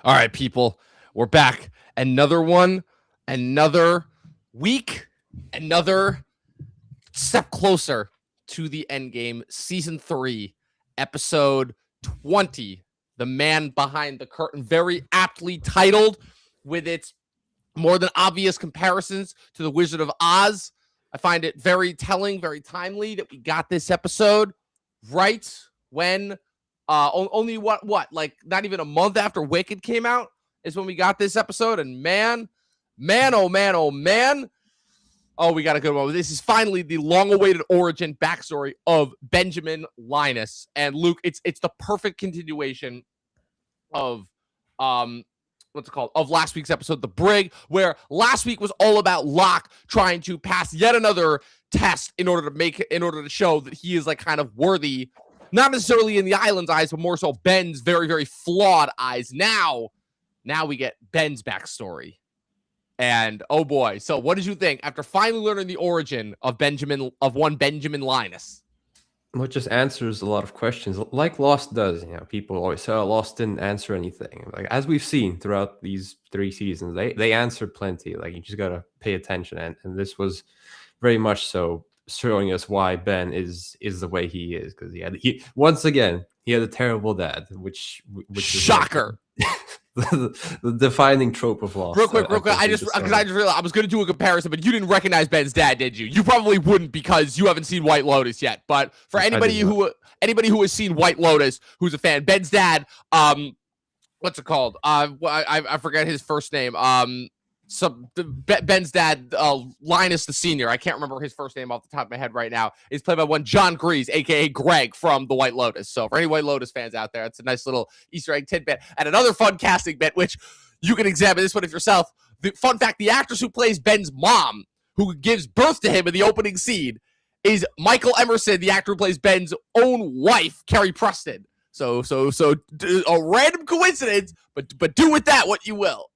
All right, people, we're back. Another one, another week, another step closer to the end game. Season 3, episode 20. The man behind the curtain, very aptly titled with its more than obvious comparisons to the Wizard of Oz. I find it very telling, very timely that we got this episode right when only like not even a month after Wicked came out is when we got this episode. And man, oh man, oh, we got a good one. This is finally the long-awaited origin backstory of Benjamin Linus. And Luke, it's the perfect continuation of what's it called? Of last week's episode, The Brig, where last week was all about Locke trying to pass yet another test in order to show that he is like kind of worthy, not necessarily in the island's eyes, but more so Ben's very, very flawed eyes. Now we get Ben's backstory. And oh boy, so what did you think after finally learning the origin of Benjamin Linus? Well, it just answers a lot of questions, like Lost does. People always say, "Oh, Lost didn't answer anything." Like as we've seen throughout these 3 seasons, they answered plenty. Like you just gotta pay attention, and this was very much so showing us why Ben is the way he is, because he once again he had a terrible dad, which shocker. The defining trope of Lost. Real quick. I just realized I was going to do a comparison, but you didn't recognize Ben's dad, did you? You probably wouldn't because you haven't seen White Lotus yet. But for anybody who has seen White Lotus, who's a fan, Ben's dad, what's it called? I forget his first name. Ben's dad, Linus the Senior, I can't remember his first name off the top of my head right now, is played by one John Grease, aka Greg from the White Lotus. So for any White Lotus fans out there, it's a nice little Easter egg tidbit. And another fun casting bit, which you can examine this one if yourself. The fun fact, the actress who plays Ben's mom, who gives birth to him in the opening scene, is Michael Emerson, the actor who plays Ben's own wife, Carrie Preston. So a random coincidence, but do with that what you will.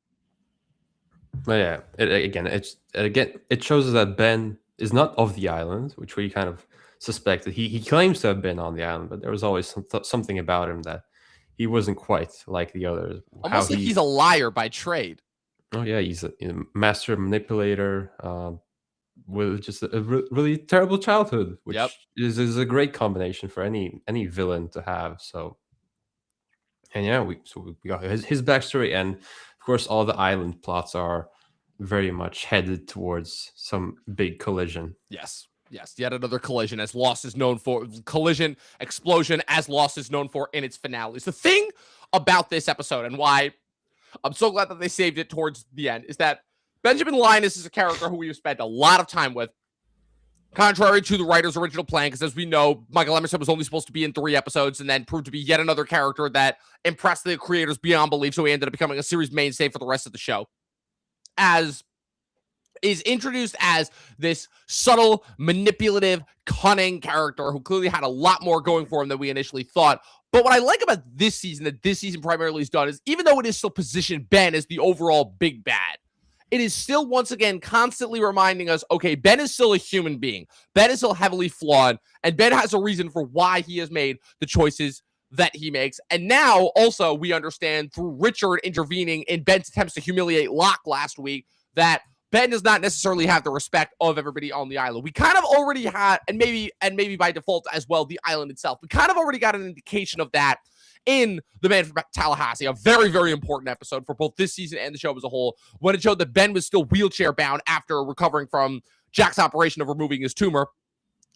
But yeah, it shows us that Ben is not of the island, which we kind of suspected. He claims to have been on the island, but there was always something about him that he wasn't quite like the others. Almost like he's a liar by trade. Oh yeah, he's a master manipulator with just a really terrible childhood, which is a great combination for any villain to have. So, and yeah, we got his backstory, and of course, all the island plots are very much headed towards some big collision. Yes, yet another collision, as Lost is known for. Explosion, as Lost is known for in its finales. The thing about this episode, and why I'm so glad that they saved it towards the end, is that Benjamin Linus is a character who we've spent a lot of time with, contrary to the writer's original plan, because as we know, Michael Emerson was only supposed to be in 3 episodes and then proved to be yet another character that impressed the creators beyond belief, so he ended up becoming a series mainstay for the rest of the show. As is introduced as this subtle, manipulative, cunning character who clearly had a lot more going for him than we initially thought. But what I like about this season, that this season primarily has done, is even though it is still positioned Ben as the overall big bad, it is still, once again, constantly reminding us, okay, Ben is still a human being. Ben is still heavily flawed, and Ben has a reason for why he has made the choices that he makes. And now, also, we understand through Richard intervening in Ben's attempts to humiliate Locke last week, that Ben does not necessarily have the respect of everybody on the island. We kind of already had, and maybe by default as well, the island itself. We kind of already got an indication of that in The Man from Tallahassee, a very, very important episode for both this season and the show as a whole, when it showed that Ben was still wheelchair-bound after recovering from Jack's operation of removing his tumor.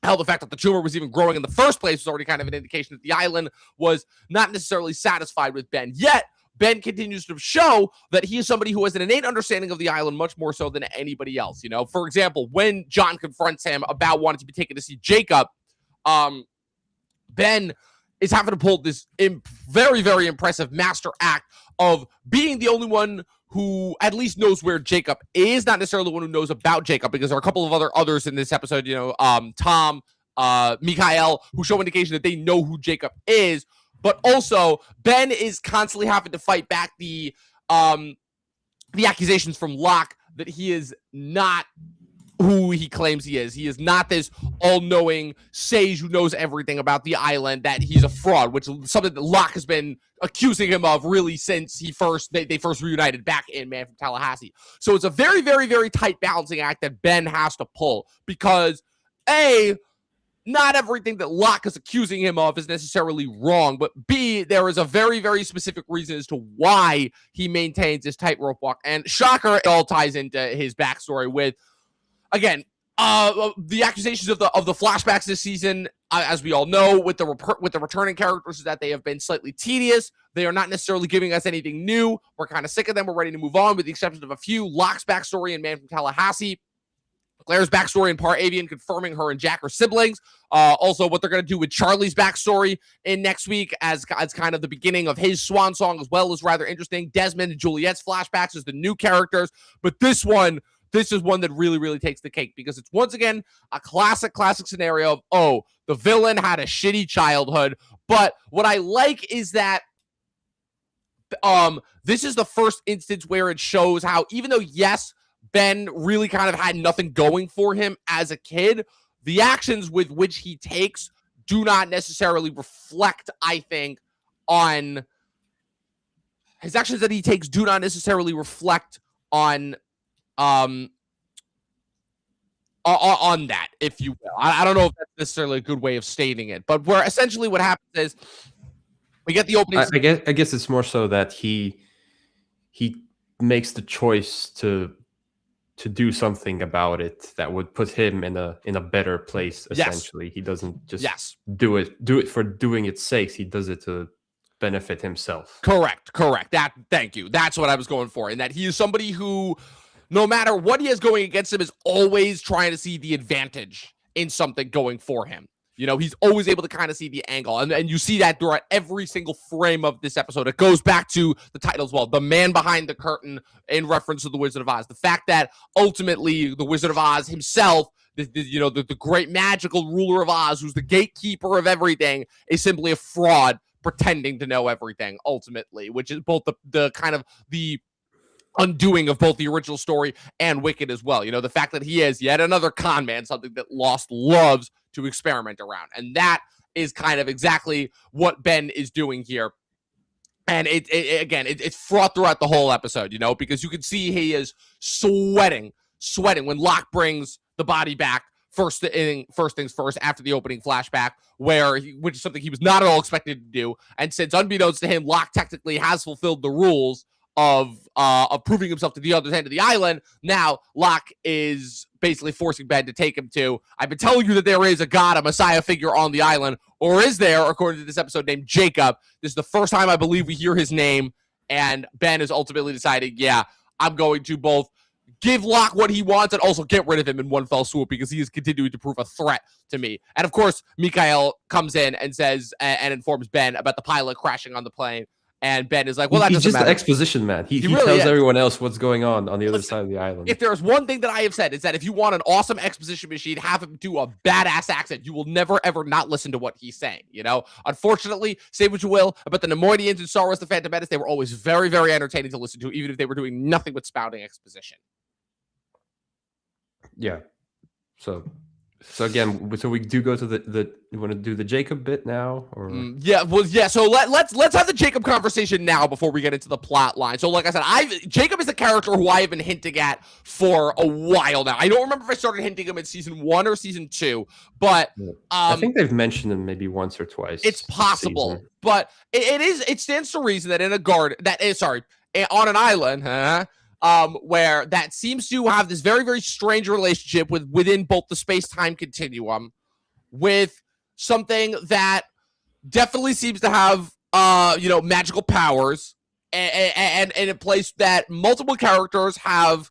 Hell, the fact that the tumor was even growing in the first place was already kind of an indication that the island was not necessarily satisfied with Ben. Yet, Ben continues to show that he is somebody who has an innate understanding of the island much more so than anybody else. For example, when John confronts him about wanting to be taken to see Jacob, Ben is having to pull this very, very impressive master act of being the only one who at least knows where Jacob is, not necessarily the one who knows about Jacob, because there are a couple of others in this episode, Tom, Mikhail, who show indication that they know who Jacob is. But also, Ben is constantly having to fight back the accusations from Locke that he is not who he claims he is. He is not this all-knowing sage who knows everything about the island, that he's a fraud, which is something that Locke has been accusing him of really since they first reunited back in Man from Tallahassee. So it's a very, very, very tight balancing act that Ben has to pull, because A, not everything that Locke is accusing him of is necessarily wrong, but B, there is a very, very specific reason as to why he maintains this tightrope walk. And shocker, it all ties into his backstory with, again, the accusations of the flashbacks this season, as we all know, with the returning characters, is that they have been slightly tedious. They are not necessarily giving us anything new. We're kind of sick of them. We're ready to move on, with the exception of a few. Locke's backstory in Man from Tallahassee, Claire's backstory in Part Avian, confirming her and Jack are siblings. Also, what they're going to do with Charlie's backstory in next week as kind of the beginning of his swan song as well, is rather interesting. Desmond and Juliet's flashbacks as the new characters. But this is one that really, really takes the cake, because it's once again a classic scenario of, the villain had a shitty childhood. But what I like is that this is the first instance where it shows how, even though, yes, Ben really kind of had nothing going for him as a kid, the actions with which he takes do not necessarily reflect, I think, on his actions that he takes do not necessarily reflect on that, if you will. I don't know if that's necessarily a good way of stating it, but where essentially what happens is we get the opening. I guess it's more so that he makes the choice to do something about it that would put him in a better place. Essentially, he doesn't just do it for doing its sake. He does it to benefit himself. Correct. Thank you. That's what I was going for. And that he is somebody who, no matter what he has going against him, is always trying to see the advantage in something going for him. You know, he's always able to kind of see the angle. And you see that throughout every single frame of this episode. It goes back to the title as well, The Man Behind the Curtain, in reference to the Wizard of Oz. The fact that ultimately the Wizard of Oz himself, the great magical ruler of Oz, who's the gatekeeper of everything, is simply a fraud pretending to know everything, ultimately, which is both the kind of the undoing of both the original story and Wicked as well. You know, the fact that he is yet another con man, something that Lost loves to experiment around. And that is kind of exactly what Ben is doing here. And it's fraught throughout the whole episode, you know, because you can see he is sweating when Locke brings the body back first things first, after the opening flashback, which is something he was not at all expected to do. And since, unbeknownst to him, Locke technically has fulfilled the rules of proving himself to the other end of the island, now Locke is basically forcing Ben to take him to, I've been telling you that there is a god, a messiah figure on the island, or is there, according to this episode, named Jacob. This is the first time I believe we hear his name, and Ben is ultimately deciding, I'm going to both give Locke what he wants and also get rid of him in one fell swoop, because he is continuing to prove a threat to me. And of course, Mikhail comes in and says, and informs Ben about the pilot crashing on the plane. And Ben is like, well, that he's doesn't just matter. the exposition man. He really tells is. everyone else what's going on the other side of the island. If there's one thing that I have said, is that if you want an awesome exposition machine, have him do a badass accent. You will never, ever not listen to what he's saying, you know? Unfortunately, say what you will about the Nemoidians in Star Wars The Phantom Menace, they were always very, very entertaining to listen to, even if they were doing nothing but spouting exposition. Yeah. So again, so we do go to the you want to do the Jacob bit now, or So let's have the Jacob conversation now before we get into the plot line. So like I said, Jacob is a character who I have been hinting at for a while now. I don't remember if I started hinting him in season 1 or season 2, but I think they've mentioned him maybe once or twice. It's possible, but it stands to reason that in a garden on an island, where that seems to have this very, very strange relationship within both the space-time continuum, with something that definitely seems to have magical powers, and in a place that multiple characters have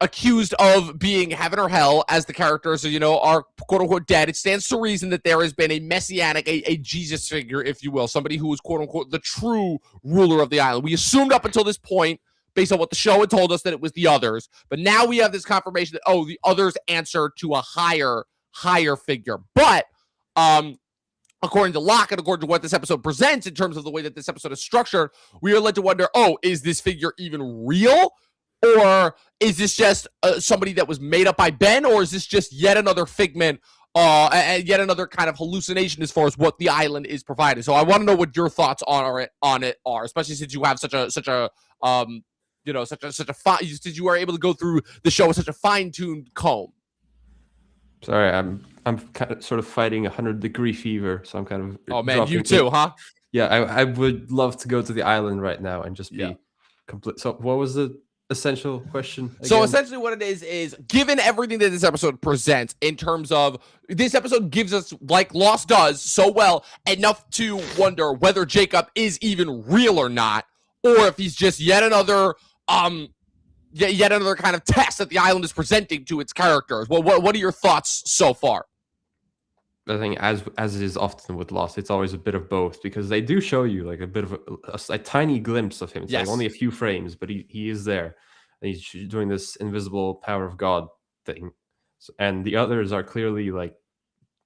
accused of being heaven or hell, as the characters are quote-unquote dead. It stands to reason that there has been a messianic, a Jesus figure, if you will, somebody who is quote-unquote the true ruler of the island. We assumed up until this point, based on what the show had told us, that it was the others. But now we have this confirmation that, the others answer to a higher figure. But according to Locke, and according to what this episode presents in terms of the way that this episode is structured, we are led to wonder, is this figure even real? Or is this just somebody that was made up by Ben, or is this just yet another figment, and yet another kind of hallucination as far as what the island is providing? So I want to know what your thoughts on it are, especially since you have such a since you are able to go through the show with such a fine-tuned comb. Sorry, I'm kind of sort of fighting 100-degree fever, so I'm kind of. Oh man, you too, huh? Yeah, I would love to go to the island right now and just be complete. So, what was the essential question again? So essentially what it is given everything that this episode presents in terms of this episode gives us, like Lost does so well, enough to wonder whether Jacob is even real or not, or if he's just yet another kind of test that the island is presenting to its characters. Well, what are your thoughts so far? I think as it is often with Lost, it's always a bit of both, because they do show you like a bit of a tiny glimpse of him. It's like only a few frames, but he is there. And he's doing this invisible power of God thing. And the others are clearly like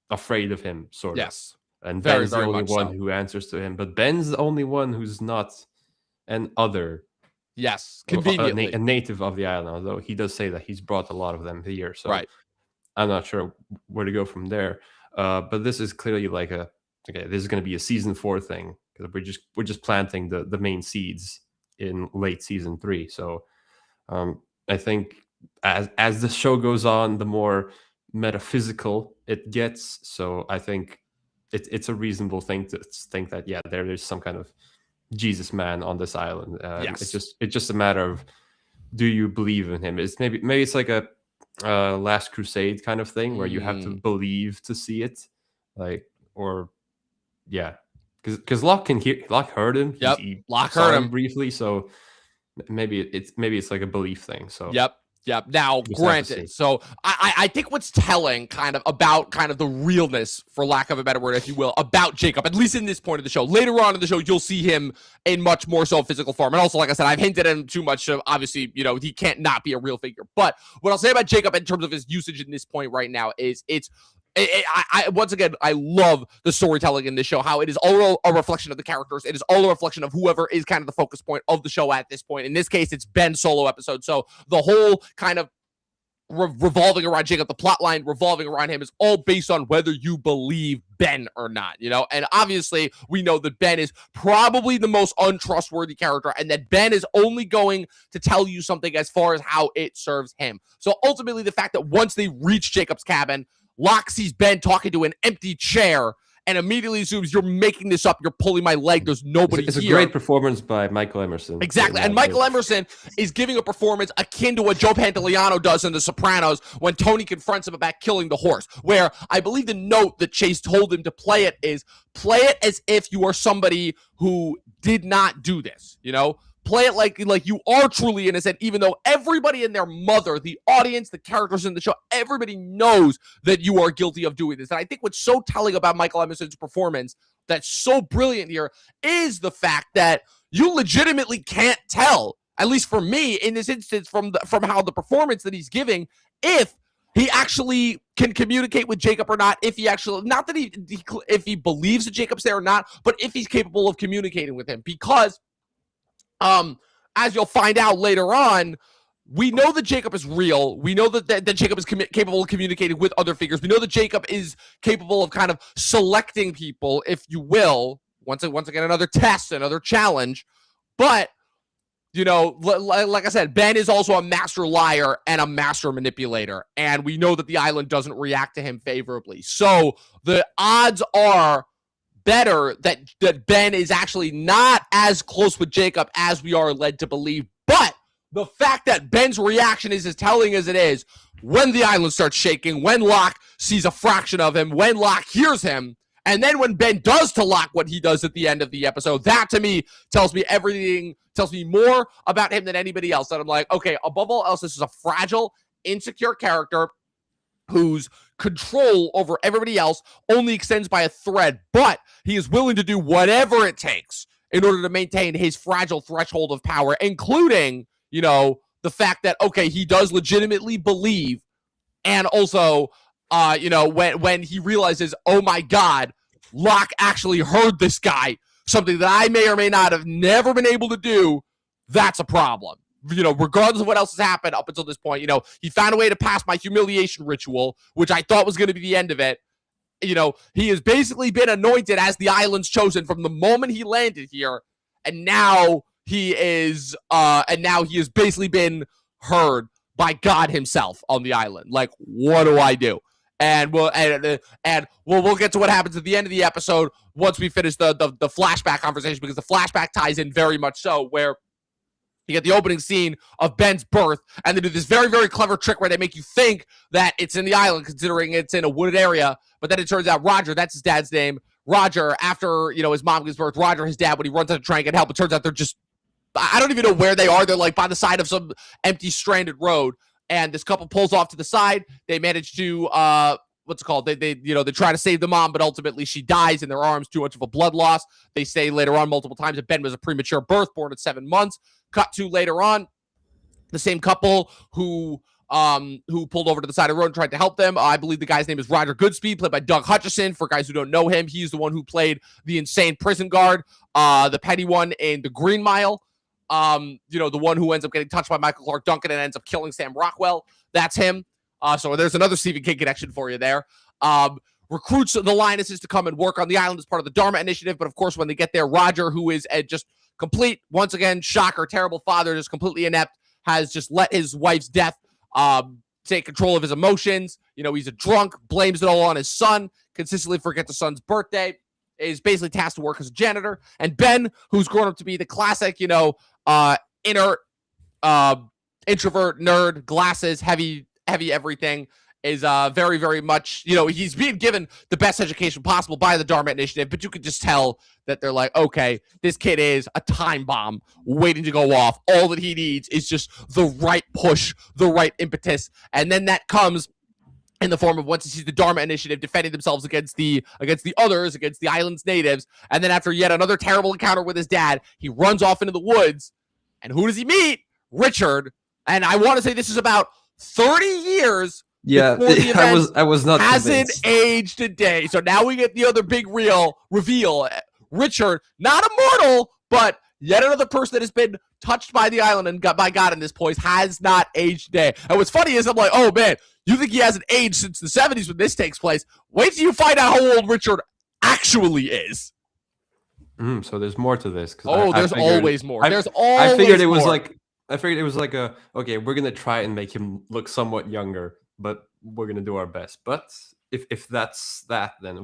afraid of him, sort of. Yes. And Ben's the only one who answers to him. But Ben's the only one who's not an other. Yes, conveniently. A native of the island, although he does say that he's brought a lot of them here. So I'm not sure where to go from there. But this is clearly like this is going to be a season 4 thing, because we're just planting the main seeds in late season 3. So I think as the show goes on, the more metaphysical it gets. So I think it's a reasonable thing to think that there is some kind of Jesus man on this island. It's just a matter of, do you believe in him? It's maybe it's like a Last Crusade kind of thing, where you have to believe to see it, because Locke heard him. Locke heard him briefly, so maybe it's like a belief thing. So Yep. Now, granted, so I think what's telling kind of about kind of the realness, for lack of a better word, if you will, about Jacob, at least in this point of the show. Later on in the show, you'll see him in much more so physical form. And also, like I said, I've hinted at him too much. So obviously, he can't not be a real figure. But what I'll say about Jacob in terms of his usage in this point right now is once again, I love the storytelling in this show, how it is all a reflection of the characters. It is all a reflection of whoever is kind of the focus point of the show at this point. In this case, it's Ben's solo episode. So the whole kind of revolving around Jacob, the plot line revolving around him, is all based on whether you believe Ben or not, and obviously we know that Ben is probably the most untrustworthy character, and that Ben is only going to tell you something as far as how it serves him. So ultimately, the fact that once they reach Jacob's cabin, Locke sees Ben talking to an empty chair and immediately assumes, you're making this up, you're pulling my leg, there's nobody It's here. A great performance by Michael Emerson. Exactly, and Michael Emerson is giving a performance akin to what Joe Pantoliano does in The Sopranos when Tony confronts him about killing the horse, where I believe the note that Chase told him to play it is, play it as if you are somebody who did not do this, Play it like you are truly innocent, even though everybody and their mother, the audience, the characters in the show, everybody knows that you are guilty of doing this. And I think what's so telling about Michael Emerson's performance that's so brilliant here is the fact that you legitimately can't tell, at least for me in this instance, from how the performance that he's giving, if he actually can communicate with Jacob or not, if he actually, not that if he believes that Jacob's there or not, but if he's capable of communicating with him. Because as you'll find out later on, we know that Jacob is real. We know that Jacob is capable of communicating with other figures. We know that Jacob is capable of kind of selecting people, if you will. Once again, another test, another challenge. But, like I said, Ben is also a master liar and a master manipulator. And we know that the island doesn't react to him favorably. So the odds are better that Ben is actually not as close with Jacob as we are led to believe. But the fact that Ben's reaction is as telling as it is, when the island starts shaking, when Locke sees a fraction of him, when Locke hears him, and then when Ben does to Locke what he does at the end of the episode, that to me tells me everything, tells me more about him than anybody else. That I'm like, okay, above all else, this is a fragile, insecure character whose control over everybody else only extends by a thread, but he is willing to do whatever it takes in order to maintain his fragile threshold of power, including, the fact that, okay, he does legitimately believe, and also, when he realizes, oh my God, Locke actually heard this guy, something that I may or may not have never been able to do, that's a problem. regardless of what else has happened up until this point, he found a way to pass my humiliation ritual, which I thought was going to be the end of it. He has basically been anointed as the island's chosen from the moment he landed here, and now he is basically been heard by God himself on the island. Like, what do I do? And we'll get to what happens at the end of the episode once we finish the flashback conversation, because the flashback ties in very much so, where you get the opening scene of Ben's birth, and they do this very, very clever trick where they make you think that it's in the island, considering it's in a wooded area. But then it turns out Roger, that's his dad's name, Roger, after, his mom gives birth, Roger, his dad, when he runs out to try and get help, it turns out they're just, I don't even know where they are. They're like by the side of some empty, stranded road. And this couple pulls off to the side. They manage to, what's it called? They try to save the mom, but ultimately she dies in their arms, too much of a blood loss. They say later on multiple times that Ben was a premature birth, born at 7 months. Cut to later on, the same couple who pulled over to the side of the road and tried to help them. I believe the guy's name is Roger Goodspeed, played by Doug Hutchison. For guys who don't know him, he's the one who played the insane prison guard, the petty one in The Green Mile. The one who ends up getting touched by Michael Clark Duncan and ends up killing Sam Rockwell. That's him. So there's another Stephen King connection for you there. Recruits the Linuses to come and work on the island as part of the Dharma Initiative. But of course, when they get there, Roger, who is just complete, once again, shocker, terrible father, just completely inept, has just let his wife's death take control of his emotions. He's a drunk, blames it all on his son, consistently forgets the son's birthday, is basically tasked to work as a janitor. And Ben, who's grown up to be the classic, inert, introvert, nerd, glasses, heavy everything, is very, very much, he's being given the best education possible by the Dharma Initiative, but you could just tell that they're like, okay, this kid is a time bomb waiting to go off. All that he needs is just the right push, the right impetus, and then that comes in the form of, once he sees the Dharma Initiative defending themselves against the others, against the island's natives, and then after yet another terrible encounter with his dad, he runs off into the woods, and who does he meet? Richard. And I want to say this is about 30 years. Yeah, I was not hasn't convinced. aged a day. So now we get the other big reveal. Richard, not immortal, but yet another person that has been touched by the island and got by God in this place, has not aged a day. And what's funny is I'm like, oh man, you think he hasn't aged since the 70s when this takes place? Wait till you find out how old Richard actually is. So there's more to this. There's always more. I figured it was like okay, we're gonna try and make him look somewhat younger, but we're gonna do our best. But if that's that, then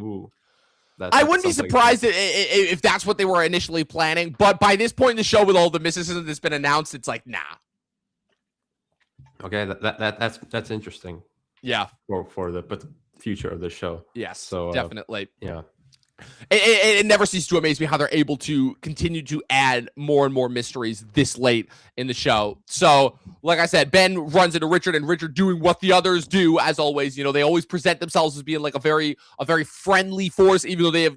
I wouldn't be surprised if that's what they were initially planning. But by this point in the show, with all the mysticism that's been announced, it's like, nah. Okay, that's interesting. Yeah, for the future of the show. Yes, so definitely. Yeah. It never ceases to amaze me how they're able to continue to add more and more mysteries this late in the show. So, like I said, Ben runs into Richard, and Richard doing what the others do, as always. They always present themselves as being like a very friendly force, even though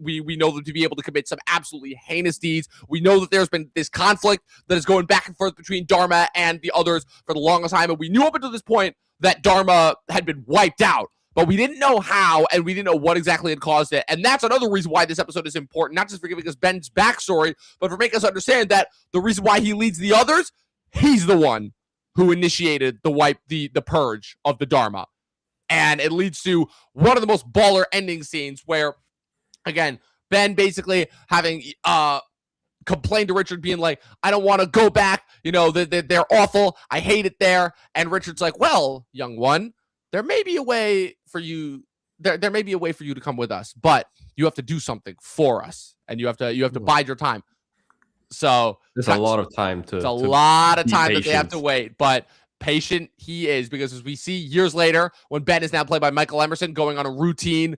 we know them to be able to commit some absolutely heinous deeds. We know that there's been this conflict that is going back and forth between Dharma and the others for the longest time, and we knew up until this point that Dharma had been wiped out. But we didn't know how, and we didn't know what exactly had caused it. And that's another reason why this episode is important, not just for giving us Ben's backstory, but for making us understand that the reason why he leads the others, he's the one who initiated the purge of the Dharma. And it leads to one of the most baller ending scenes where, again, Ben basically having complained to Richard, being like, I don't want to go back. They're awful. I hate it there. And Richard's like, well, young one, there may be a way for you. There may be a way for you to come with us, but you have to do something for us, and you have to bide your time. So there's a lot of time it's a lot of time that they have to wait, but patient he is, because as we see years later, when Ben is now played by Michael Emerson, going on a routine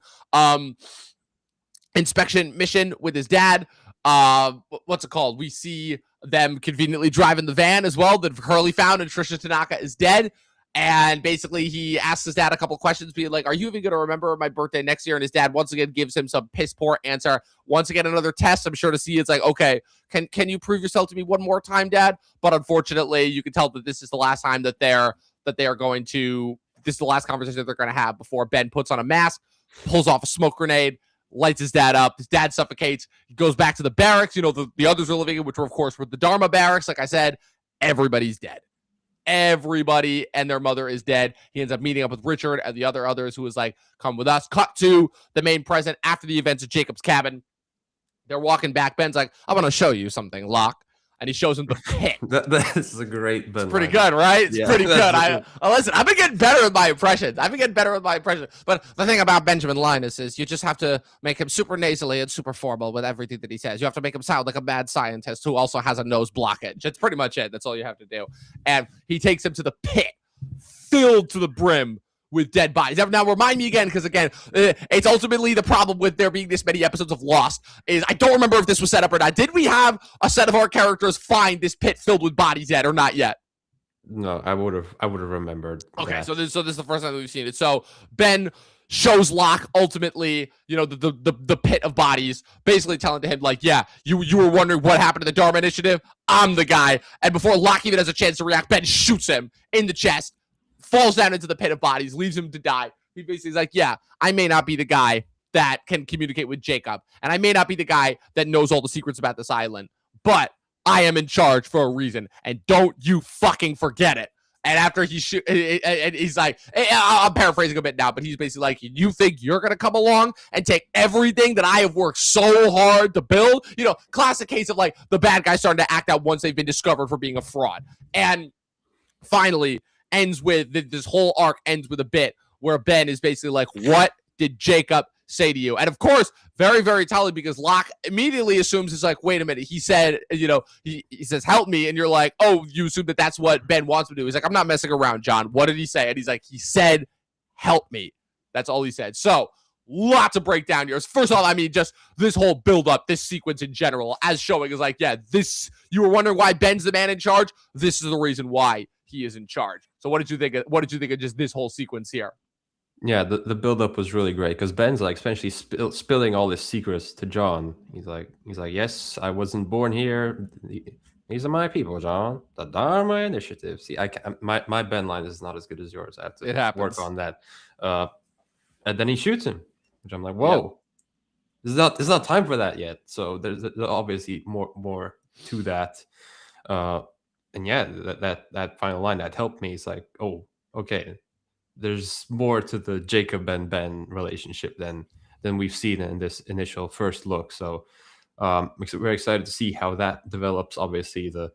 inspection mission with his dad. What's it called? We see them conveniently driving the van as well that Hurley found, and Trisha Tanaka is dead. And basically, he asks his dad a couple questions, being like, are you even going to remember my birthday next year? And his dad, once again, gives him some piss poor answer. Once again, another test, I'm sure, to see. It's like, okay, can you prove yourself to me one more time, Dad? But unfortunately, you can tell that this is the last time that they are going to, this is the last conversation that they're going to have before Ben puts on a mask, pulls off a smoke grenade, lights his dad up. His dad suffocates. He goes back to the barracks, the others are living in, which were, of course, were the Dharma barracks, like I said. everybody's dead. Everybody and their mother is dead. He ends up meeting up with Richard and the others, who was like, come with us. Cut to the main president after the events at Jacob's cabin. They're walking back. Ben's like, I want to show you something, Locke. And he shows him the pit. That is a great Ben. It's pretty good, right? It's pretty good. Listen, I've been getting better with my impressions. But the thing about Benjamin Linus is you just have to make him super nasally and super formal with everything that he says. You have to make him sound like a mad scientist who also has a nose blockage. That's pretty much it. That's all you have to do. And he takes him to the pit filled to the brim with dead bodies. Now, remind me again, because again, it's ultimately the problem with there being this many episodes of Lost, is I don't remember if this was set up or not. Did we have a set of our characters find this pit filled with bodies yet or not yet? No, I would have remembered. Okay, that. so this is the first time that we've seen it. So Ben shows Locke ultimately, the pit of bodies, basically telling to him, like, yeah, you were wondering what happened to the Dharma Initiative? I'm the guy. And before Locke even has a chance to react, Ben shoots him in the chest, falls down into the pit of bodies, leaves him to die. He basically is like, yeah, I may not be the guy that can communicate with Jacob, and I may not be the guy that knows all the secrets about this island, but I am in charge for a reason, and don't you fucking forget it. And after he and he's like, I'm paraphrasing a bit now, but he's basically like, you think you're going to come along and take everything that I have worked so hard to build? Classic case of like the bad guy starting to act out once they've been discovered for being a fraud. And finally, ends with this whole arc ends with a bit where Ben is basically like, what did Jacob say to you? And of course, very, very telling, because Locke immediately assumes it's like, wait a minute, he said, he says, help me. And you're like, oh, you assume that that's what Ben wants to do. He's like, I'm not messing around, John. What did he say? And he's like, he said, help me. That's all he said. So lots of breakdown here. First of all, I mean, just this whole build up, this sequence in general, as showing is like, yeah, you were wondering why Ben's the man in charge. This is the reason why he is in charge. So what did you think of just this whole sequence here? Yeah, the build-up was really great, because Ben's like essentially spilling all his secrets to John. He's like, yes, I wasn't born here. These are my people, John. The Dharma Initiative. See, my Ben line is not as good as yours. I have to work on that. And then he shoots him, which I'm like, whoa, it's not time for that yet. So there's obviously more to that. And yeah, that final line that helped me. It's like, oh, okay, there's more to the Jacob and Ben relationship than we've seen in this initial first look. So we're excited to see how that develops. Obviously, the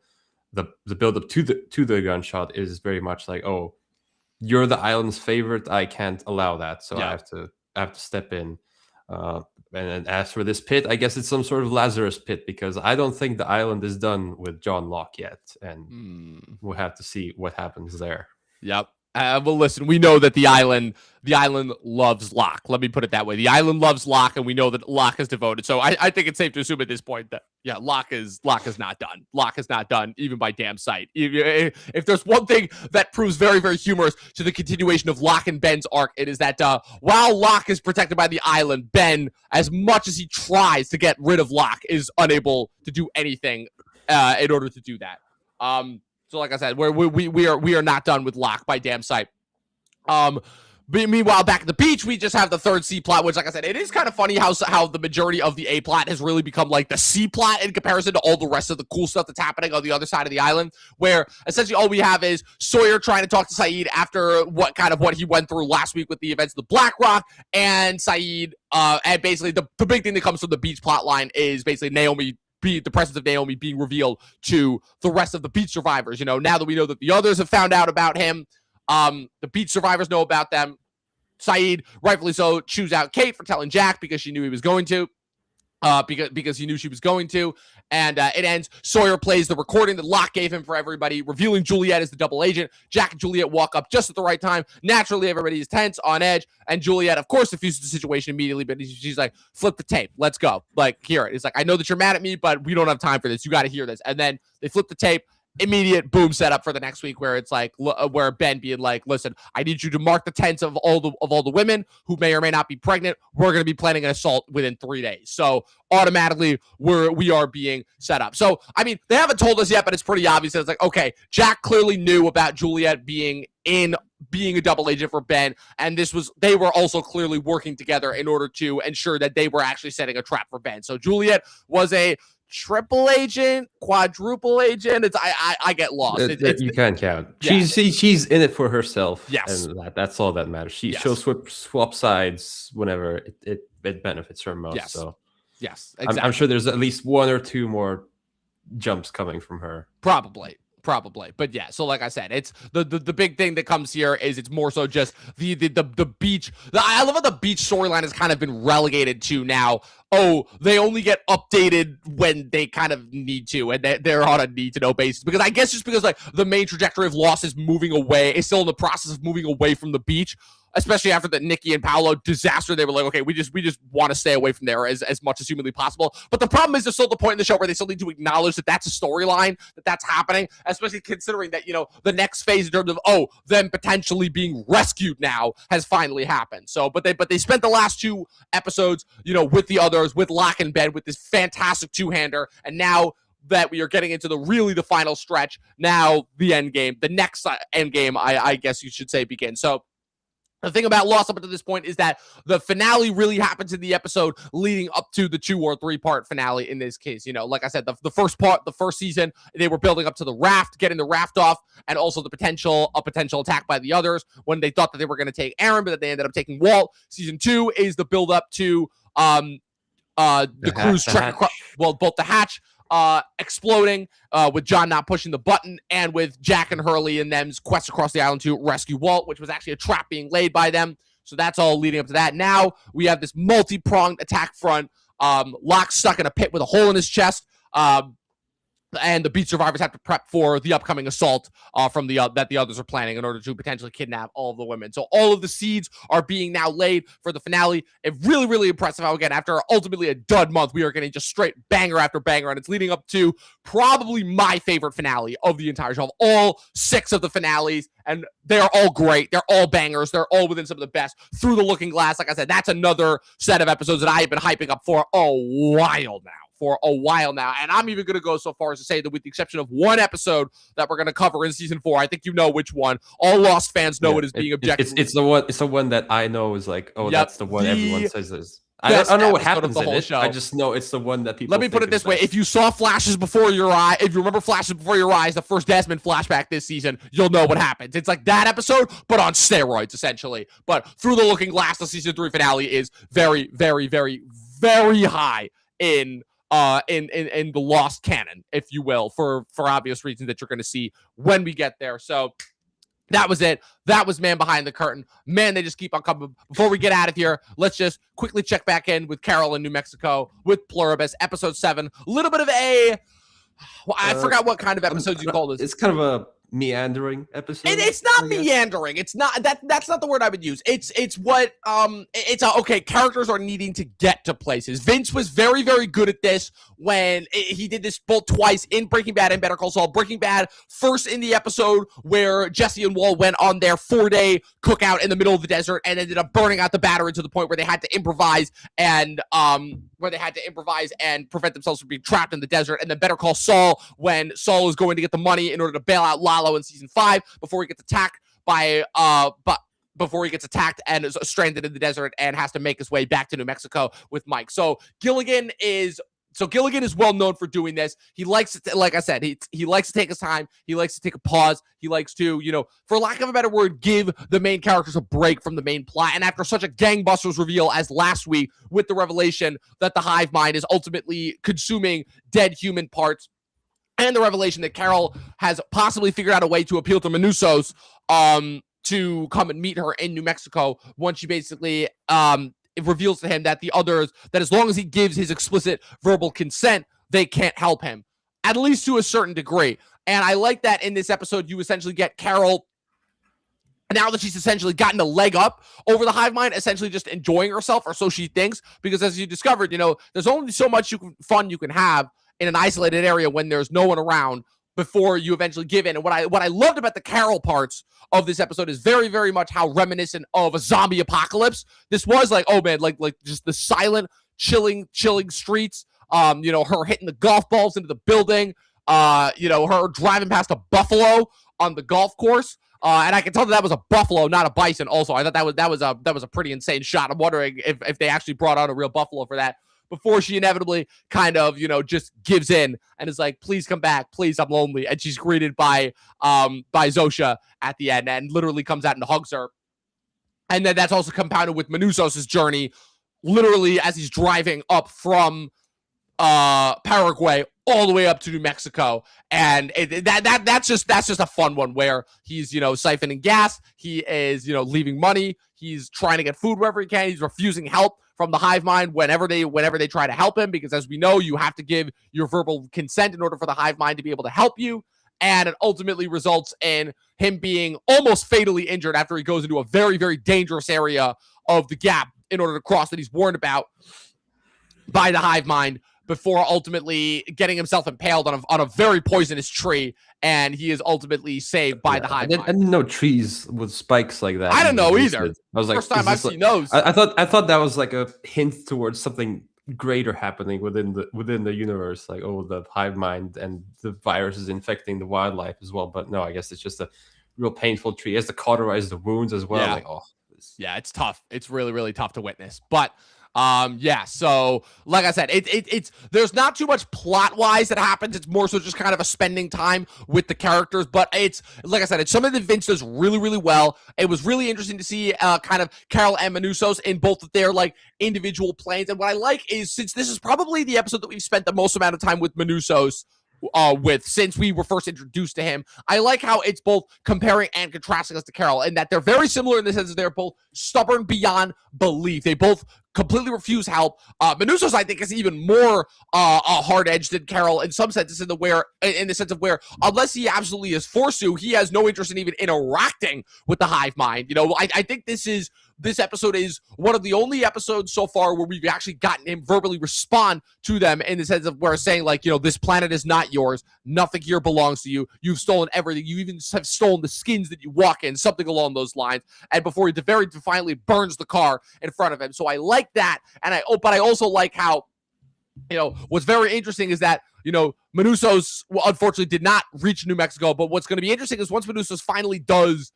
build up to the gunshot is very much like, oh, you're the island's favorite. I can't allow that, so I have to step in. And as for this pit, I guess it's some sort of Lazarus pit, because I don't think the island is done with John Locke yet, and we'll have to see what happens there. Yep. Well, listen, we know that the island loves Locke. Let me put it that way. The island loves Locke, and we know that Locke is devoted. So I think it's safe to assume at this point that, yeah, Locke is not done. Locke is not done, even by damn sight. If there's one thing that proves very, very humorous to the continuation of Locke and Ben's arc, it is that while Locke is protected by the island, Ben, as much as he tries to get rid of Locke, is unable to do anything in order to do that. So like I said, we are not done with Locke by damn sight. Meanwhile, back at the beach, we just have the third C plot, which, like I said, it is kind of funny how the majority of the A plot has really become like the C plot in comparison to all the rest of the cool stuff that's happening on the other side of the island, where essentially all we have is Sawyer trying to talk to Sayid after what he went through last week with the events of the Black Rock, and Sayid, and basically the big thing that comes from the beach plot line is basically the presence of Naomi being revealed to the rest of the beach survivors. Now that we know that the others have found out about him, the beach survivors know about them. Sayid, rightfully so, chews out Kate for telling Jack because she knew he was going to. Because he knew she was going to. And it ends. Sawyer plays the recording that Locke gave him for everybody, revealing Juliet as the double agent. Jack and Juliet walk up just at the right time. Naturally, everybody is tense, on edge. And Juliet, of course, diffuses the situation immediately. But she's like, flip the tape. Let's go. Like, hear it. It's like, I know that you're mad at me, but we don't have time for this. You got to hear this. And then they flip the tape. Immediate boom setup for the next week, where it's like where Ben being like, listen, I need you to mark the tents of all the women who may or may not be pregnant. We're going to be planning an assault within 3 days. So automatically we are being set up. So I mean, they haven't told us yet, but it's pretty obvious that it's like, okay, Jack clearly knew about Juliet being a double agent for Ben, and they were also clearly working together in order to ensure that they were actually setting a trap for Ben. So Juliet was a triple agent, quadruple agent. It's I get lost. You can't count. Yeah. She's in it for herself. Yes. And that's all that matters. Yes. She'll swap sides whenever it benefits her most. Yes. So yes, exactly. I'm sure there's at least one or two more jumps coming from her. Probably. But yeah, so like I said, it's the big thing that comes here is it's more so just the beach. I love how the beach storyline has kind of been relegated to now. Oh, they only get updated when they kind of need to, and they're on a need to know basis. Because I guess just because like the main trajectory of Lost is moving away, is still in the process of moving away from the beach. Especially after the Nikki and Paolo disaster, they were like, okay, we just want to stay away from there as much as humanly possible. But the problem is there's still the point in the show where they still need to acknowledge that that's a storyline, that's happening, especially considering that, the next phase in terms of, them potentially being rescued now has finally happened. So, but they spent the last 2 episodes, with the others, with Locke in bed, with this fantastic 2-hander, and now that we are getting into the final stretch, now the end game, the next end game, I guess you should say, begins. So, the thing about Lost up until this point is that the finale really happens in the episode leading up to the 2 or 3 part finale in this case. Like I said, the first season, they were building up to the raft, getting the raft off, and also a potential attack by the others when they thought that they were going to take Aaron, but that they ended up taking Walt. Season 2 is the build up to the crew's trek across, both the hatch exploding with John not pushing the button, and with Jack and Hurley and them's quest across the island to rescue Walt, which was actually a trap being laid by them. So that's all leading up to that. Now we have this multi-pronged attack front. Locke stuck in a pit with a hole in his chest. And the beach survivors have to prep for the upcoming assault that the others are planning in order to potentially kidnap all of the women. So all of the seeds are being now laid for the finale. It really, really impressive how, again, after ultimately a dud month, we are getting just straight banger after banger, and it's leading up to probably my favorite finale of the entire show, of all 6 of the finales, and they're all great. They're all bangers. They're all within some of the best. Through the Looking Glass, like I said, that's another set of episodes that I have been hyping up for a while now. And I'm even going to go so far as to say that with the exception of one episode that we're going to cover in season 4, I think you know which one. All Lost fans know it is being objective. It's the one that I know is like, that's the one everyone says is. I don't know what happens in it. Show. I just know it's the one that people. Let me put it this way: if you saw flashes before your eye, if you remember flashes before your eyes, the first Desmond flashback this season, you'll know what happens. It's like that episode, but on steroids, essentially. But Through the Looking Glass, the season 3 finale is very, very, very, very high in the Lost canon, if you will, for obvious reasons that you're going to see when we get there. So that was it. That was Man Behind the Curtain. Man, they just keep on coming. Before we get out of here, let's just quickly check back in with Carol in New Mexico with Pluribus, episode 7. A little bit of I forgot what kind of episodes you call this. It's kind of a meandering episode. It's not meandering. It's not that's not the word I would use. It's what okay, characters are needing to get to places. Vince was very, very good at this when he did this both twice in Breaking Bad and Better Call Saul. Breaking Bad, first in the episode where Jesse and Walt went on their 4-day cookout in the middle of the desert and ended up burning out the battery to the point where they had to improvise and prevent themselves from being trapped in the desert. And then Better Call Saul, when Saul is going to get the money in order to bail out Lalo in season 5 before he gets attacked before he gets attacked and is stranded in the desert and has to make his way back to New Mexico with Mike. So Gilligan is well known for doing this. He likes to, like I said, he likes to take his time. He likes to take a pause. He likes to, for lack of a better word, give the main characters a break from the main plot. And after such a gangbusters reveal as last week with the revelation that the hive mind is ultimately consuming dead human parts, and the revelation that Carol has possibly figured out a way to appeal to Manusos to come and meet her in New Mexico, once she basically it reveals to him that the others, that as long as he gives his explicit verbal consent, they can't help him, at least to a certain degree. And I like that in this episode, you essentially get Carol, now that she's essentially gotten a leg up over the hive mind, essentially just enjoying herself, or so she thinks, because as you discovered, there's only so much fun you can have in an isolated area when there's no one around before you eventually give in. And what I loved about the Carol parts of this episode is very, very much how reminiscent of a zombie apocalypse this was. Like, oh man, like just the silent, chilling streets. Her hitting the golf balls into the building. Her driving past a buffalo on the golf course. And I can tell that was a buffalo, not a bison. Also, I thought that was a pretty insane shot. I'm wondering if they actually brought on a real buffalo for that. before she inevitably kind of, just gives in and is like, please come back. Please, I'm lonely. And she's greeted by Zosha at the end and literally comes out and hugs her. And then that's also compounded with Manusos's journey, literally as he's driving up from Paraguay all the way up to New Mexico, and that's just a fun one where he's siphoning gas, he is leaving money, he's trying to get food wherever he can, he's refusing help from the hive mind whenever they try to help him, because as we know, you have to give your verbal consent in order for the hive mind to be able to help you. And it ultimately results in him being almost fatally injured after he goes into a very, very dangerous area of the gap in order to cross that he's warned about by the hive mind, before ultimately getting himself impaled on a very poisonous tree, and he is ultimately saved by the hive mind. I didn't know trees with spikes like that. I don't know either. I was like, first time I've seen those. I thought that was like a hint towards something greater happening within the universe, like the hive mind and the virus is infecting the wildlife as well. But no, I guess it's just a real painful tree. It has to cauterize the wounds as well. Yeah, it's tough. It's really, really tough to witness. But so like I said, it's there's not too much plot wise that happens. It's more so just kind of a spending time with the characters. But it's like I said, it's something that Vince does really, really well. It was really interesting to see kind of Carol and Manusos in both of their like individual planes. And what I like is, since this is probably the episode that we've spent the most amount of time with Manusos since we were first introduced to him, I like how it's both comparing and contrasting us to Carol, and that they're very similar in the sense that they're both stubborn beyond belief. They both completely refuse help. Manusos, I think, is even more hard-edged than Carol in some senses, in the sense of where, unless he absolutely is forced to, he has no interest in even interacting with the hive mind. I think this episode is one of the only episodes so far where we've actually gotten him verbally respond to them, in the sense of where saying, like, this planet is not yours. Nothing here belongs to you. You've stolen everything. You even have stolen the skins that you walk in, something along those lines. And before he very defiantly burns the car in front of him. So I like that. But I also like how, what's very interesting is that, Manusos unfortunately did not reach New Mexico. But what's going to be interesting is once Manusos finally does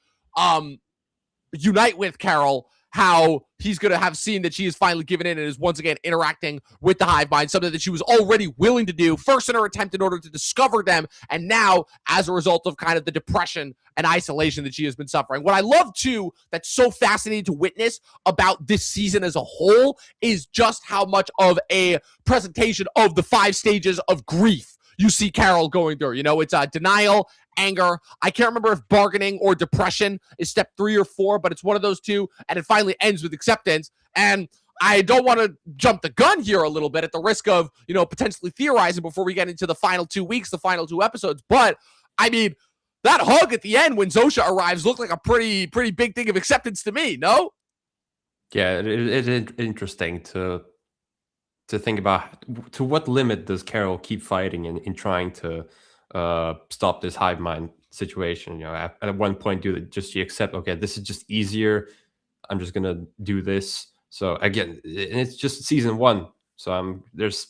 unite with Carol, how he's going to have seen that she has finally given in and is once again interacting with the hive mind, something that she was already willing to do, first in her attempt in order to discover them, and now as a result of kind of the depression and isolation that she has been suffering. What I love, too, that's so fascinating to witness about this season as a whole is just how much of a presentation of the 5 stages of grief you see Carol going through. It's denial, anger. I can't remember if bargaining or depression is step 3 or 4, but it's one of those two. And it finally ends with acceptance. And I don't want to jump the gun here a little bit at the risk of, potentially theorizing before we get into the final 2 weeks, the final 2 episodes. But I mean, that hug at the end when Zosha arrives looked like a pretty big thing of acceptance to me. No? Yeah, it is interesting to think about to what limit does Carol keep fighting in trying to stop this hive mind situation. At one point, she accept, okay, this is just easier, I'm just gonna do this. So again, and it's just season 1, so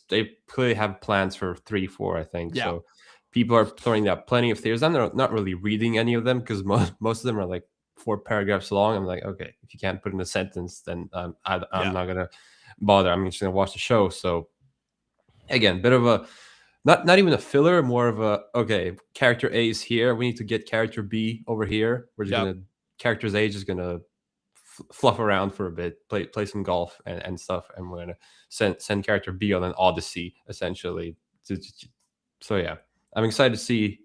they clearly have plans for 3, 4, I think. Yeah. So people are throwing out plenty of theories. I'm not really reading any of them because most of them are like 4 paragraphs long. I'm like, okay, if you can't put in a sentence, then I'm not gonna bother. I'm just gonna watch the show. So again, bit of a not even a filler, more of a, okay, character A is here, we need to get character B over here. We're just gonna, characters A is just gonna fluff around for a bit, play some golf and stuff, and we're gonna send character B on an odyssey essentially. So yeah, I'm excited to see.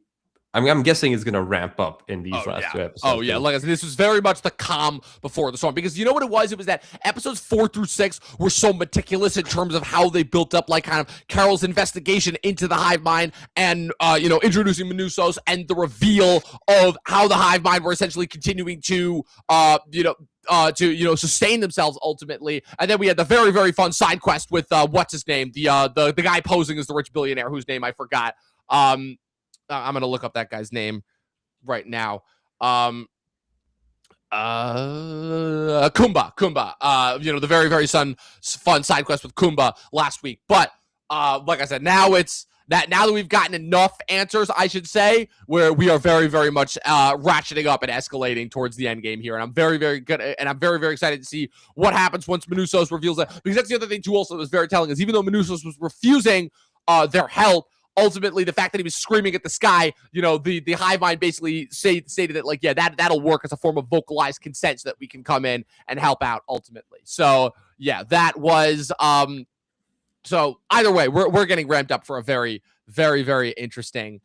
I'm guessing it's going to ramp up in these last 2 episodes. Oh, yeah. Like I said, this was very much the calm before the storm. Because you know what it was? It was that episodes 4 through 6 were so meticulous in terms of how they built up, like, kind of Carol's investigation into the hive mind and, introducing Manusos and the reveal of how the hive mind were essentially continuing to, sustain themselves ultimately. And then we had the very, very fun side quest with, what's his name? The guy posing as the rich billionaire whose name I forgot. I'm going to look up that guy's name right now. Kumba. The very, very fun side quest with Kumba last week. But like I said, now it's that now that we've gotten enough answers, I should say, where we are very, very much ratcheting up and escalating towards the end game here. And I'm very, very good. And I'm very, very excited to see what happens once Manusos reveals that. Because that's the other thing, too, also that was very telling is even though Manusos was refusing their help, ultimately, the fact that he was screaming at the sky, the hive mind basically stated that, like, yeah, that'll work as a form of vocalized consent so that we can come in and help out ultimately. So, yeah, that was so either way, we're getting ramped up for a very, very, very interesting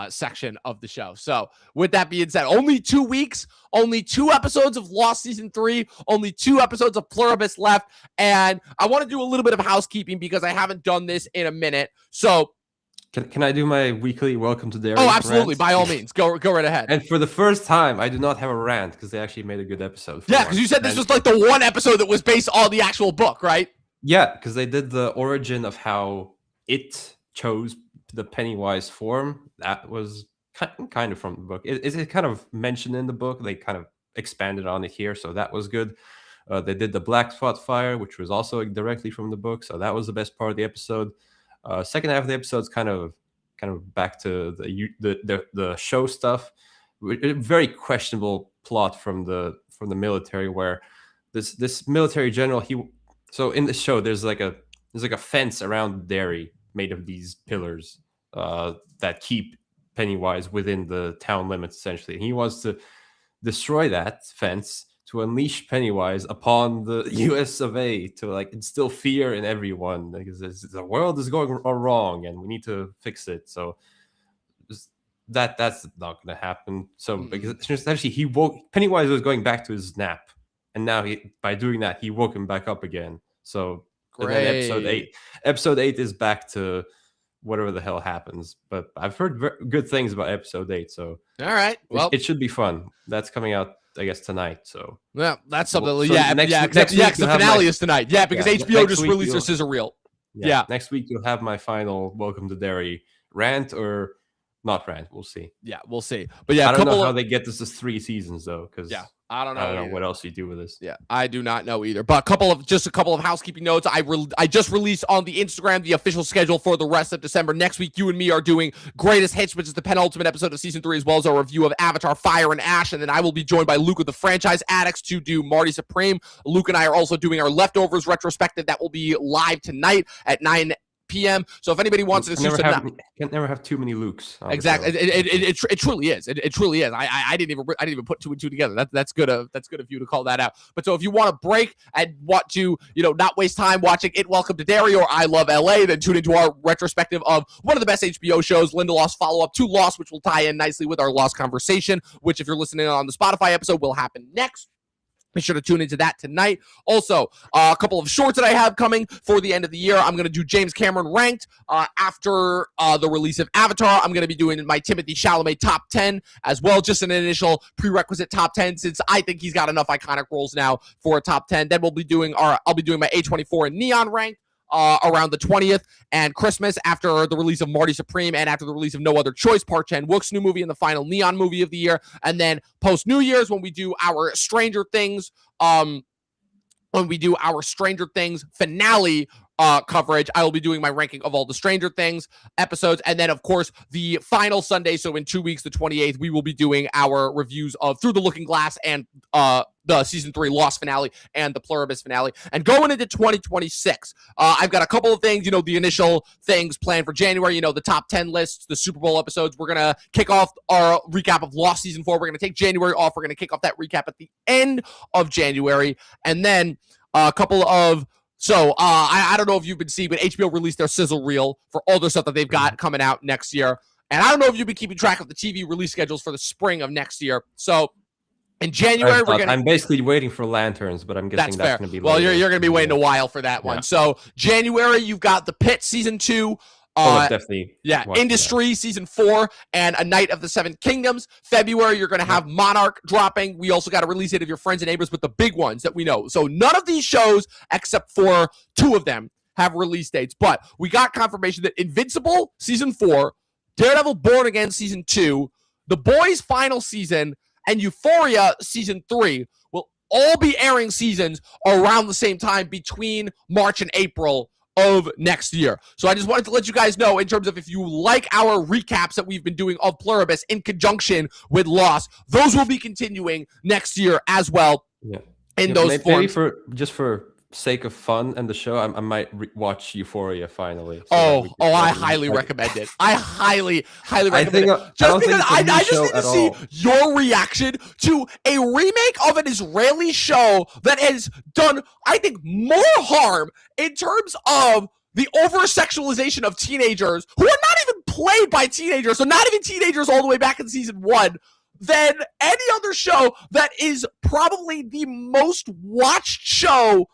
section of the show. So with that being said, only 2 weeks, only 2 episodes of Lost Season 3, only 2 episodes of Pluribus left. And I want to do a little bit of housekeeping because I haven't done this in a minute. So can I do my weekly Welcome to Dairy? Oh, absolutely. Rant? By all means, go right ahead. And for the first time, I do not have a rant because they actually made a good episode. Yeah, because you said this was like the one episode that was based on the actual book, right? Yeah, because they did the origin of how it chose the Pennywise form. That was kind of from the book. It kind of mentioned in the book. They kind of expanded on it here, so that was good. They did the Black Spot Fire, which was also directly from the book, so that was the best part of the episode. Second half of the episode is kind of back to the show stuff. Very questionable plot from the military, where this military general, so in the show there's like a fence around the dairy made of these pillars that keep Pennywise within the town limits essentially. And he wants to destroy that fence to unleash Pennywise upon the US of A, to like instill fear in everyone because the world is going wrong and we need to fix it. So that's not going to happen. So because essentially Pennywise was going back to his nap, and now by doing that he woke him back up again. So Great. Then episode 8 is back to whatever the hell happens. But I've heard good things about episode 8, so all right, well, it should be fun. That's coming out, I guess, tonight. So well, that's something. So Next week the finale is tonight. Yeah, because HBO just released their scissor reel. Yeah, next week you'll have my final Welcome to Dairy rant or not rant. We'll see. Yeah, we'll see. But yeah, I don't know how they get this as 3 seasons though, because I don't know what else you do with this. Yeah, I do not know either. But a couple of housekeeping notes. I just released on the Instagram the official schedule for the rest of December. Next week, you and me are doing Greatest Hits, which is the penultimate episode of season 3, as well as our review of Avatar: Fire and Ash. And then I will be joined by Luke of the Franchise Addicts to do Marty Supreme. Luke and I are also doing our Leftovers retrospective that will be live tonight at 9 p.m. So if anybody wants to see can't never have too many Lukes. Exactly, it truly is. It truly is. I didn't even put 2 and 2 together. That's good of you to call that out. But so if you want to break and want to not waste time watching It Welcome to Dairy or I Love LA, then tune into our retrospective of one of the best HBO shows, Lindelof's follow-up to Lost, which will tie in nicely with our Lost conversation, which if you're listening on the Spotify episode will happen next. Be sure to tune into that tonight. Also, a couple of shorts that I have coming for the end of the year. I'm going to do James Cameron ranked after the release of Avatar. I'm going to be doing my Timothée Chalamet top 10 as well, just an initial prerequisite top 10 since I think he's got enough iconic roles now for a top 10. Then I'll be doing my A24 and Neon ranked around the 20th, and Christmas after the release of Marty Supreme and after the release of No Other Choice, Park Chan-wook's new movie and the final Neon movie of the year. And then post New Year's when we do our Stranger Things finale coverage, I will be doing my ranking of all the Stranger Things episodes. And then, of course, the final Sunday, so in 2 weeks, the 28th, we will be doing our reviews of Through the Looking Glass and the season 3 Lost finale and the Pluribus finale. And going into 2026, I've got a couple of things, the initial things planned for January, the top 10 lists, the Super Bowl episodes. We're going to kick off our recap of Lost season 4. We're going to take January off. We're going to kick off that recap at the end of January. And then a couple of I don't know if you've been seeing, but HBO released their sizzle reel for all the stuff that they've got coming out next year. And I don't know if you've been keeping track of the TV release schedules for the spring of next year. So in January, I'm basically waiting for Lanterns, but I'm guessing that's going to be later. Well, you're going to be waiting a while for that one. So January, you've got The Pit season 2. Definitely. Yeah, Industry season 4 and A Night of the Seven Kingdoms. February, you're going to have Monarch dropping. We also got a release date of Your Friends and Neighbors with the big ones that we know. So none of these shows, except for 2 of them, have release dates. But we got confirmation that Invincible season 4, Daredevil Born Again season 2, The Boys final season, and Euphoria season 3 will all be airing seasons around the same time between March and April of next year. So I just wanted to let you guys know in terms of if you like our recaps that we've been doing of Pluribus in conjunction with Lost, those will be continuing next year as well in those forms. Maybe for sake of fun and the show, I might watch Euphoria finally. So I highly recommend it. I highly recommend it. Just because I just need to see your reaction to a remake of an Israeli show that has done, I think, more harm in terms of the over-sexualization of teenagers who are not even played by teenagers, so not even teenagers all the way back in season 1, than any other show that is probably the most watched show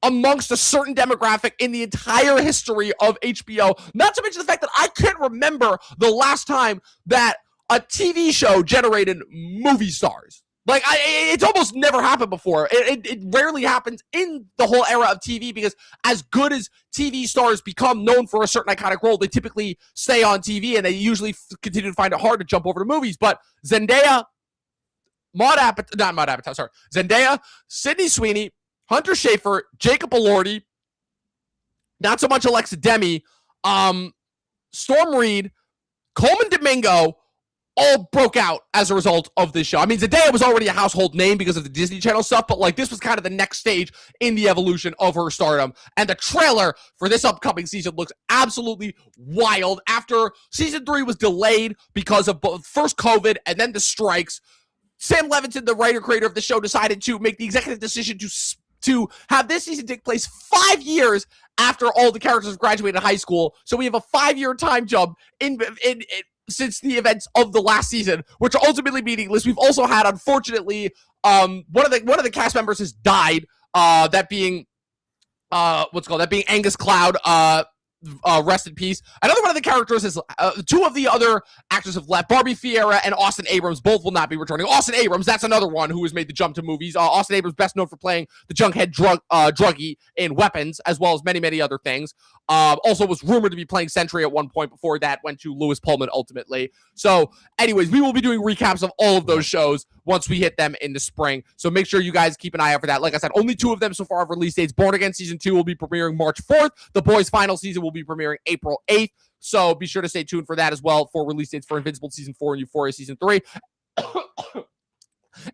amongst a certain demographic in the entire history of HBO. Not to mention the fact that I can't remember the last time that a TV show generated movie stars. Like, it's almost never happened before. It rarely happens in the whole era of TV, because as good as TV stars become known for a certain iconic role, they typically stay on TV, and they usually continue to find it hard to jump over to movies. But Zendaya, Zendaya, Sydney Sweeney, Hunter Schafer, Jacob Elordi, not so much Alexa Demi, Storm Reed, Coleman Domingo, all broke out as a result of this show. I mean, Zendaya was already a household name because of the Disney Channel stuff, but like this was kind of the next stage in the evolution of her stardom. And the trailer for this upcoming season looks absolutely wild. After season 3 was delayed because of both first COVID and then the strikes, Sam Levinson, the writer-creator of the show, decided to make the executive decision to have this season take place 5 years after all the characters have graduated high school. So we have a 5-year time jump in since the events of the last season, which are ultimately meaningless. We've also had, unfortunately, one of the cast members has died. That being Angus Cloud. Rest in peace. Another one of the characters is 2 of the other actors have left. Barbie Fiera and Austin Abrams both will not be returning. Austin Abrams, that's another one who has made the jump to movies. Austin Abrams, best known for playing the Junkhead druggie in Weapons, as well as many other things. Also was rumored to be playing Sentry at one point before that went to Lewis Pullman ultimately. So anyways, we will be doing recaps of all of those shows once we hit them in the spring. So make sure you guys keep an eye out for that. Like I said, only 2 of them so far have release dates. Born Again Season 2 will be premiering March 4th. The Boys final season will be premiering April 8th. So be sure to stay tuned for that as well, for release dates for Invincible Season 4 and Euphoria Season 3.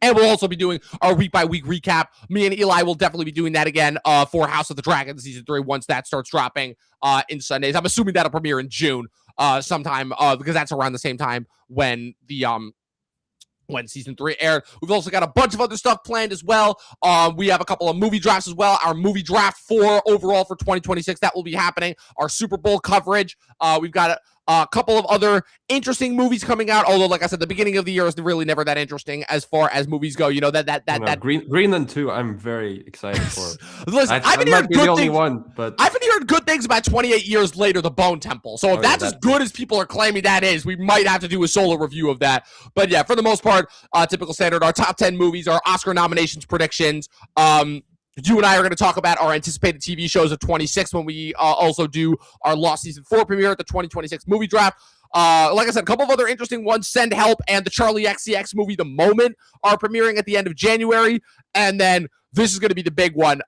And we'll also be doing our week-by-week recap. Me and Eli will definitely be doing that again for House of the Dragon Season 3 once that starts dropping in Sundays. I'm assuming that'll premiere in June sometime because that's around the same time when the when season 3 aired. We've also got a bunch of other stuff planned as well. We have a couple of movie drafts as well. Our movie draft overall for 2026, that will be happening. Our Super Bowl coverage. We've got a couple of other interesting movies coming out, although, like I said, the beginning of the year is really never that interesting as far as movies go. You know, that Greenland 2, I'm very excited for. Listen, I've been hearing good things. I've been hearing good things about 28 Years Later, The Bone Temple. So if that's as good as people are claiming that is, we might have to do a solo review of that. But yeah, for the most part, typical standard, our top 10 movies, our Oscar nominations predictions. You and I are going to talk about our anticipated TV shows of 26 when we also do our Lost Season 4 premiere at the 2026 movie draft. Like I said, a couple of other interesting ones. Send Help and the Charlie XCX movie, The Moment, are premiering at the end of January. And then this is going to be the big one.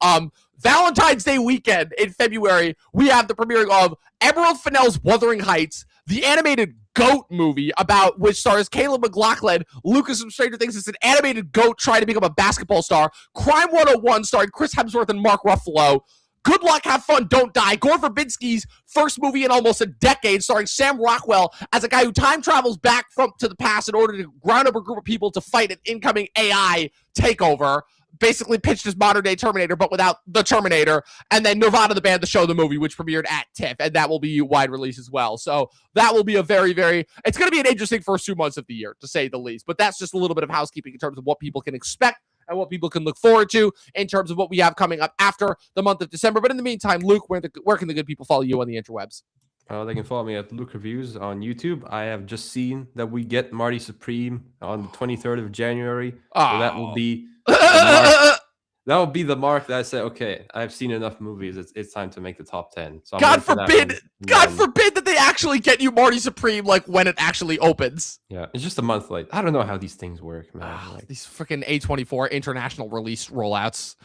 Valentine's Day weekend in February, we have the premiering of Emerald Fennell's Wuthering Heights, the animated goat movie about which stars Caleb McLaughlin, Lucas from Stranger Things. It's an animated goat trying to become a basketball star. Crime 101 starring Chris Hemsworth and Mark Ruffalo. Good Luck, Have Fun, Don't Die. Gore Verbinski's first movie in almost a decade, starring Sam Rockwell as a guy who time travels back to the past in order to ground up a group of people to fight an incoming AI takeover. Basically pitched as modern-day Terminator, but without the Terminator. And then Nirvana, the band, the show, the movie, which premiered at TIFF, and that will be wide release as well. So that will be a very, it's going to be an interesting first 2 months of the year, to say the least. But that's just a little bit of housekeeping in terms of what people can expect and what people can look forward to in terms of what we have coming up after the month of December. But in the meantime, Luke, where can the good people follow you on the interwebs? They can follow me at Luke Reviews on YouTube. I have just seen that we get Marty Supreme on the 23rd of January. So that will be that will be the mark that I say, okay, I've seen enough movies. It's time to make the top 10. So God forbid that they actually actually get you Marty Supreme like when it actually opens. Yeah, it's just a month late. I don't know how these things work, man. Like, These freaking A24 international release rollouts.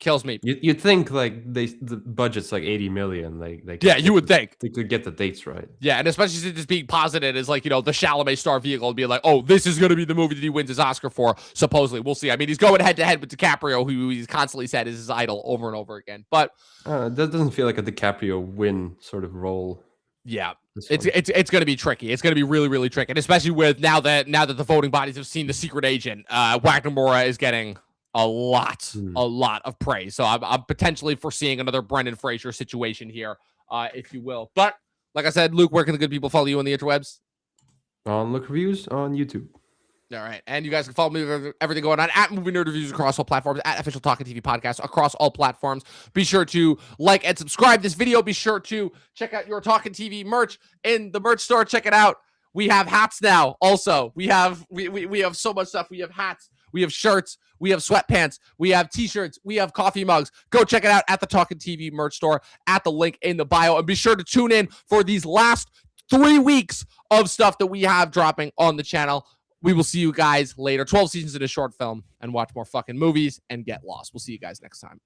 Kills me. you'd think like the budget's like 80 million. They Yeah, you would think. they could get the dates right. Yeah, and especially since it's being posited as like, the Chalamet star vehicle and be like, oh, this is going to be the movie that he wins his Oscar for. Supposedly, we'll see. I mean, he's going head to head with DiCaprio, who he's constantly said is his idol over and over again. But that doesn't feel like a DiCaprio win sort of role. yeah, it's going to be tricky. It's going to be really, really tricky, and especially with now that the voting bodies have seen The Secret Agent, Wagner Moura is getting a lot of praise. So I'm potentially foreseeing another Brendan Fraser situation here, if you will. But like I said, Luke, where can the good people follow you on the interwebs? On Look Reviews on YouTube. All right. And you guys can follow me with everything going on at Movie Nerd Reviews across all platforms, at Official Talkin' TV Podcast across all platforms. Be sure to like and subscribe this video. Be sure to check out your Talkin' TV merch in the merch store. Check it out. We have hats now. Also, we have so much stuff. We have hats. We have shirts. We have sweatpants. We have t-shirts. We have coffee mugs. Go check it out at the Talkin' TV merch store at the link in the bio. And be sure to tune in for these last 3 weeks of stuff that we have dropping on the channel. We will see you guys later. 12 seasons in a short film, and watch more fucking movies and get lost. We'll see you guys next time.